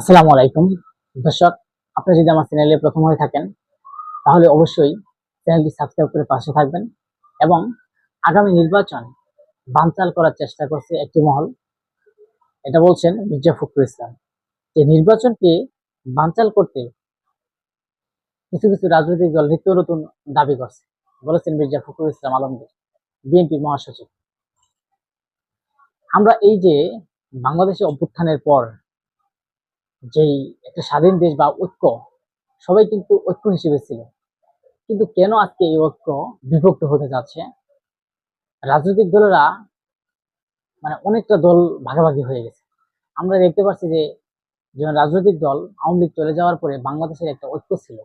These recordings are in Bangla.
আসসালামু আলাইকুম দর্শক, আপনি যদি আমার চ্যানেলে প্রথম হয়ে থাকেন তাহলে অবশ্যই চ্যানেলটি সাবস্ক্রাইব করে পাশে থাকবেন। এবং আগামী নির্বাচন বানচাল করার চেষ্টা করছে একটি মহল, এটা বলছেন মির্জা ফখরুল ইসলাম। যে নির্বাচনকে বানচাল করতে কিছু কিছু রাজনৈতিক দল নিত্য নতুন দাবি করছে, বলেছেন মির্জা ফখরুল ইসলাম আলমগীর, বিএনপি মহাসচিব। আমরা এই যে বাংলাদেশে অভ্যুত্থানের পর যেই একটা স্বাধীন দেশ বা ঐক্য, সবাই কিন্তু ঐক্য হিসেবে ছিল, কিন্তু কেন আজকে এই ঐক্য বিভক্ত হতে যাচ্ছে? রাজনৈতিক দলেরা অনেকটা দল ভাগাভাগি হয়ে গেছে। আমরা দেখতে পাচ্ছি যে যেমন রাজনৈতিক দল আওয়ামী লীগ চলে যাওয়ার পরে বাংলাদেশের একটা ঐক্য ছিল,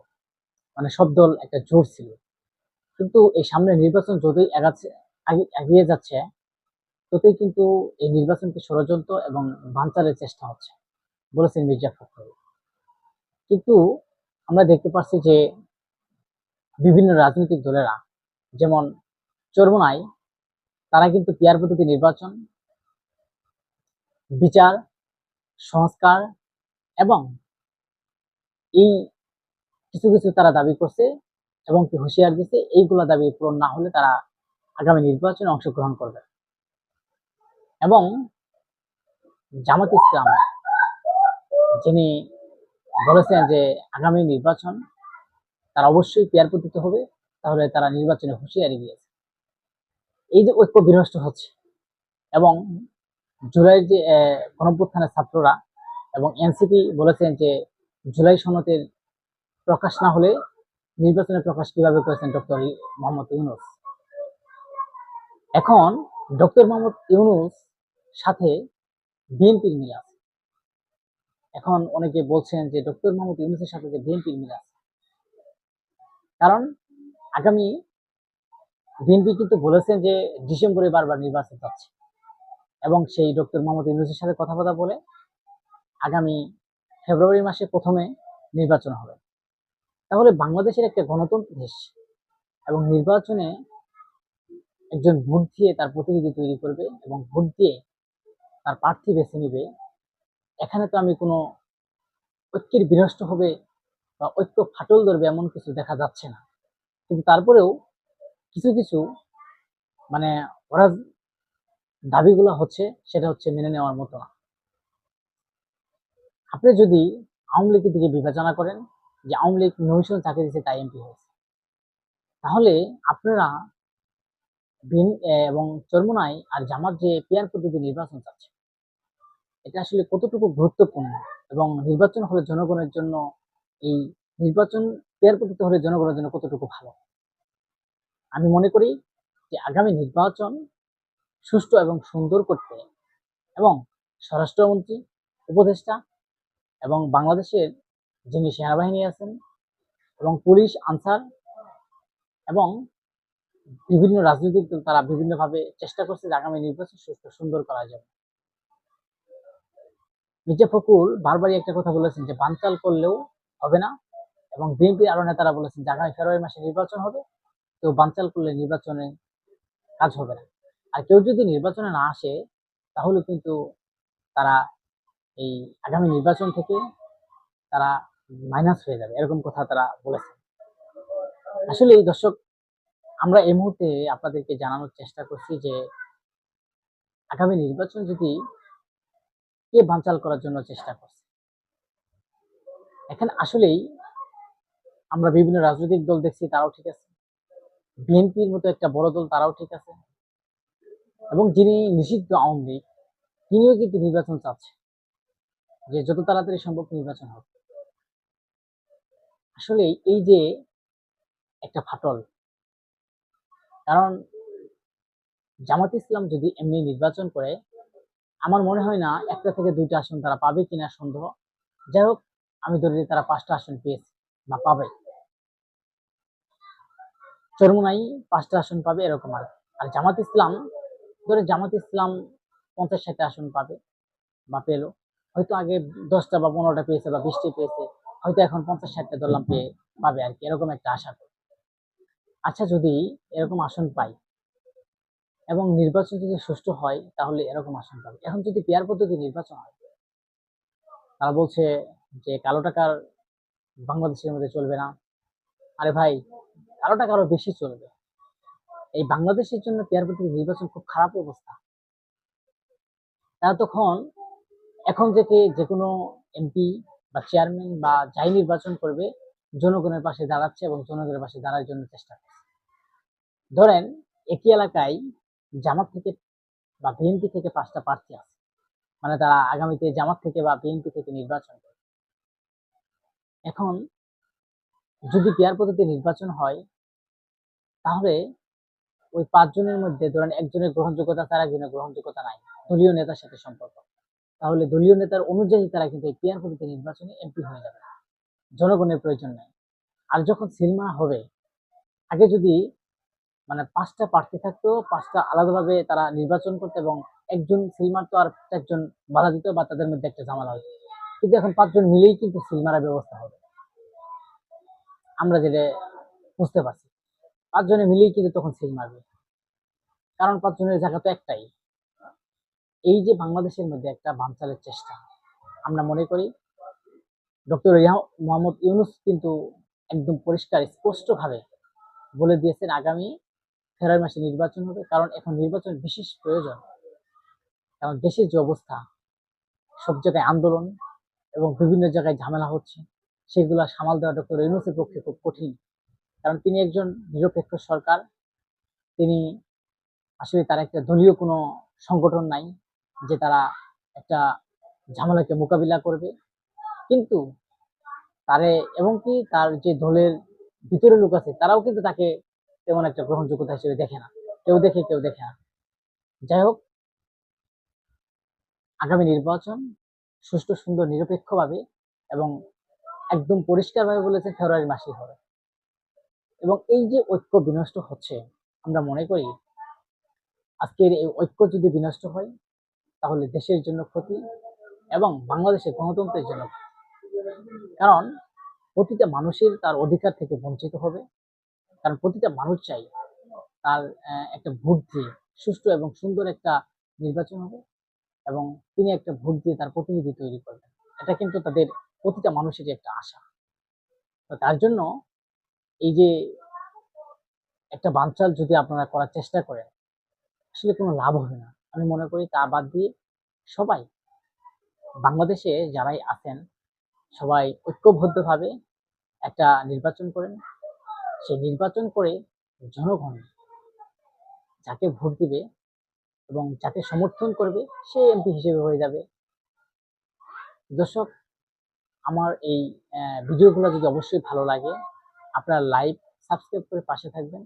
সব দল একটা জোট ছিল। কিন্তু এই সামনে নির্বাচন যতই এগিয়ে যাচ্ছে, ততই কিন্তু এই নির্বাচনকে ষড়যন্ত্র এবং বানচালের চেষ্টা হচ্ছে, বলেছেন মির্জা ফখরুল। কিন্তু আমরা দেখতে পাচ্ছি যে বিভিন্ন রাজনৈতিক দলেরা, যেমন চরমোনাই, তারা কিন্তু পিয়ার পদ্ধতি নির্বাচন, বিচার, সংস্কার এবং এই কিছু কিছু তারা দাবি করছে এবং কি হুঁশিয়ার দিচ্ছে, এইগুলা দাবি পূরণ না হলে তারা আগামী নির্বাচনে অংশগ্রহণ করবে। এবং জামাত ইসলাম, যিনি বলেছেন যে আগামী নির্বাচন তারা অবশ্যই পেয়ার পদ্ধতি হবে, তাহলে তারা নির্বাচনে হুঁশিয়ারি দিয়েছে। এই যে ঐক্য বিনষ্ট হচ্ছে, এবং জুলাই যে গণঅভ্যুত্থানের ছাত্ররা এবং এনসিপি বলেছেন যে জুলাই সনদের প্রকাশ না হলে নির্বাচনের প্রকাশ কিভাবে করেছেন ডক্টর মোহাম্মদ ইউনূস। এখন ডক্টর মোহাম্মদ ইউনূস সাথে বিএনপির মিল আছে। এখন অনেকে বলছেন যে ডক্টর মোহাম্মদ ইউনূসের সাথে যে বিএনপির মিল আছে, কারণ আগামী বিএনপি কিন্তু বলেছেন যে ডিসেম্বরে বারবার নির্বাচন চাচ্ছে, এবং সেই ডক্টর মোহাম্মদ ইউনূসের সাথে কথাবার্তা বলে আগামী ফেব্রুয়ারি মাসে প্রথমে নির্বাচন হবে। তাহলে বাংলাদেশের একটা গণতন্ত্র দেশ, এবং নির্বাচনে একজন ভোট দিয়ে তার প্রতিনিধি তৈরি করবে এবং ভোট দিয়ে তার প্রার্থী বেছে নিবে। এখানে তো আমি কোনো ঐক্যের বিনষ্ট হবে বা ঐক্য ফাটল ধরবে এমন কিছু দেখা যাচ্ছে না। কিন্তু তারপরেও কিছু কিছু মানে ওরা দাবিগুলো হচ্ছে, সেটা হচ্ছে মেনে নেওয়ার মতো না। আপনি যদি আওয়ামী লীগের দিকে বিবেচনা করেন যে আওয়ামী লীগ নমিশন চাকরি দিচ্ছে তাই এমপি হয়েছে, তাহলে আপনারা এবং চরমোনাই আর জামাত যে পেয়ার পদ্ধতি নির্বাচন চাচ্ছে, এটা আসলে কতটুকু গুরুত্বপূর্ণ, এবং নির্বাচন হলে জনগণের জন্য এই নির্বাচন পেয়ার পদ্ধতি হলে জনগণের জন্য কতটুকু ভালো। আমি মনে করি যে আগামী নির্বাচন সুষ্ঠু এবং সুন্দর করতে, এবং স্বরাষ্ট্রমন্ত্রী, উপদেষ্টা এবং বাংলাদেশের যিনি সেনাবাহিনী আছেন এবং পুলিশ, আনসার এবং বিভিন্ন রাজনৈতিক দল, তারা বিভিন্নভাবে চেষ্টা করছে যে আগামী নির্বাচন সুষ্ঠু সুন্দর করা যাবে। মির্জা ফখরুল বারবারই একটা কথা বলেছেন যে বানচাল করলেও হবে না, এবং বিএনপির আরো নেতারা বলেছেন যে আগামী ফেব্রুয়ারি মাসে নির্বাচন হবে, তো বানচাল করলে নির্বাচনে কাজ হবে না। আর কেউ যদি নির্বাচনে না আসে, তাহলে কিন্তু তারা এই আগামী নির্বাচন থেকে তারা মাইনাস হয়ে যাবে, এরকম কথা তারা বলেছে। আসলে এই দর্শক, আমরা এই মুহূর্তে আপনাদেরকে জানানোর চেষ্টা করছি যে আগামী নির্বাচন যদি কে বানচাল করার জন্য চেষ্টা করছে। এখানে আসলেই আমরা বিভিন্ন রাজনৈতিক দল দেখছি, তারাও ঠিক আছে, বিএনপির মতো একটা বড় দল তারাও ঠিক আছে, এবং যিনি নিষিদ্ধ আওয়ামী লীগ, তিনিও কিন্তু নির্বাচন চাচ্ছে যে যত তাড়াতাড়ি সম্ভব নির্বাচন হবে। আসলে এই যে একটা ফাটল, কারণ জামাত ইসলাম যদি এমনি নির্বাচন করে, আমার মনে হয় না একটা থেকে দুইটা আসন তারা পাবে কিনা সন্দেহ। যাই হোক, আমি ধরে নিই তারা 5টা আসন পেয়েছে বা পাবে। চরমোনাই 5টা আসন পাবে এরকম। আর জামাত ইসলাম, ধরে জামাত ইসলাম 50-60 আসন পাবে বা পেলো, হয়তো আগে 10টা বা 15টা পেয়েছে বা 20টা পেয়েছে, হয়তো এখন 50-60টা ধরলাম পেয়ে পাবে আর কি, এরকম একটা আশা করি। আচ্ছা, যদি এরকম আসন পাই এবং নির্বাচন যদি সুষ্ঠু হয়, তাহলে এরকম আসন পাবে। এখন যদি পেয়ার পদ্ধতি নির্বাচন হয়, তারা বলছে যে কালো টাকার বাংলাদেশের মধ্যে চলবে না। আরে ভাই, কালো টাকা আরো বেশি চলবে। এই বাংলাদেশের জন্য পেয়ার প্রতীকের নির্বাচন খুব খারাপ অবস্থা। তারা তখন এখন থেকে যে কোনো এমপি বা চেয়ারম্যান বা যাই নির্বাচন করবে জনগণের পাশে দাঁড়াচ্ছে এবং জনগণের পাশে দাঁড়ার জন্য চেষ্টা করছে। ধরেন একই এলাকায় জামাত থেকে বা বিএনপি থেকে 5টা প্রার্থী আছে, মানে তারা আগামীতে জামাত থেকে বা বিএনপি থেকে নির্বাচন করবে। এখন যদি পেয়ার পদ্ধতি নির্বাচন হয়, তাহলে ওই 5 জনের মধ্যে ধরেন একজনের গ্রহণযোগ্যতা, তার একজনের গ্রহণযোগ্যতা নাই, দলীয় নেতার সাথে সম্পর্ক, তাহলে দলীয় নেতার অনুযায়ী তারা কিন্তু এই পেয়ার পদ্ধতি নির্বাচনে এমপি হয়ে যাবে, জনগণের প্রয়োজন নাই। আর যখন সিলমার হবে, আগে যদি মানে 5টা প্রার্থী থাকতো, 5টা আলাদাভাবে তারা নির্বাচন করতো এবং একজন সিলমার তো আর একজন বাধা দিত বা তাদের মধ্যে একটা ঝামেলা হতো। কিন্তু এখন 5জন মিলেই কিন্তু সিলমারের ব্যবস্থা হবে, আমরা যেটা বুঝতে পারছি। 5জনে মিলেই কিন্তু তখন সিল মারবে, কারণ 5জনের জায়গা তো একটাই। এই যে বাংলাদেশের মধ্যে একটা বানচালের চেষ্টা, আমরা মনে করি ডক্টর মোহাম্মদ ইউনূস কিন্তু একদম পরিষ্কার স্পষ্টভাবে বলে দিয়েছেন আগামী ফেব্রুয়ারি মাসে নির্বাচন হবে, কারণ এখন নির্বাচন বিশেষ প্রয়োজন। কারণ দেশের যে অবস্থা, সব জায়গায় আন্দোলন এবং বিভিন্ন জায়গায় ঝামেলা হচ্ছে, সেগুলো সামাল দেওয়া ডক্টর ইউনূসের পক্ষে খুব কঠিন। কারণ তিনি একজন নিরপেক্ষ সরকার, তিনি আসলে তার একটা দলীয় কোনো সংগঠন নাই যে তারা একটা ঝামেলাকে মোকাবিলা করবে। কিন্তু তারে এবং কি তার যে দলের ভিতরে লোক আছে তারাও কিন্তু তাকে তেমন একটা গ্রহণযোগ্যতা হিসেবে দেখে না, কেউ দেখে কেউ দেখে না। যাই হোক, আগামী নির্বাচন সুষ্ঠু সুন্দর নিরপেক্ষভাবে এবং একদম পরিষ্কারভাবে বলেছে ফেব্রুয়ারি মাসেই হবে। এবং এই যে ঐক্য বিনষ্ট হচ্ছে, আমরা মনে করি আজকের এই ঐক্য যদি বিনষ্ট হয়, তাহলে দেশের জন্য ক্ষতি এবং বাংলাদেশের গণতন্ত্রের জন্য ক্ষতি। কারণ প্রতিটা মানুষের তার অধিকার থেকে বঞ্চিত হবে। কারণ প্রতিটা মানুষ চাই তার একটা ভোট দিয়ে সুষ্ঠু এবং সুন্দর একটা নির্বাচন হবে এবং তিনি একটা ভোট দিয়ে তার প্রতিনিধি তৈরি করবেন। এটা কিন্তু তাদের প্রতিটা মানুষেরই একটা আশা। তো তার জন্য এই যে একটা বানচাল যদি আপনারা করার চেষ্টা করেন, আসলে কোনো লাভ হবে না। আমি মনে করি তা বাদ দিয়ে সবাই, বাংলাদেশে যারাই আছেন, সবাই ঐক্যবদ্ধভাবে একটা নির্বাচন করেন। সেই নির্বাচন করে জনগণ যাকে ভোট দিবে এবং যাকে সমর্থন করবে সে এমপি হিসেবে হয়ে যাবে। দর্শক, আমার এই ভিডিওগুলো যদি অবশ্যই ভালো লাগে, আপনারা লাইক সাবস্ক্রাইব করে পাশে থাকবেন।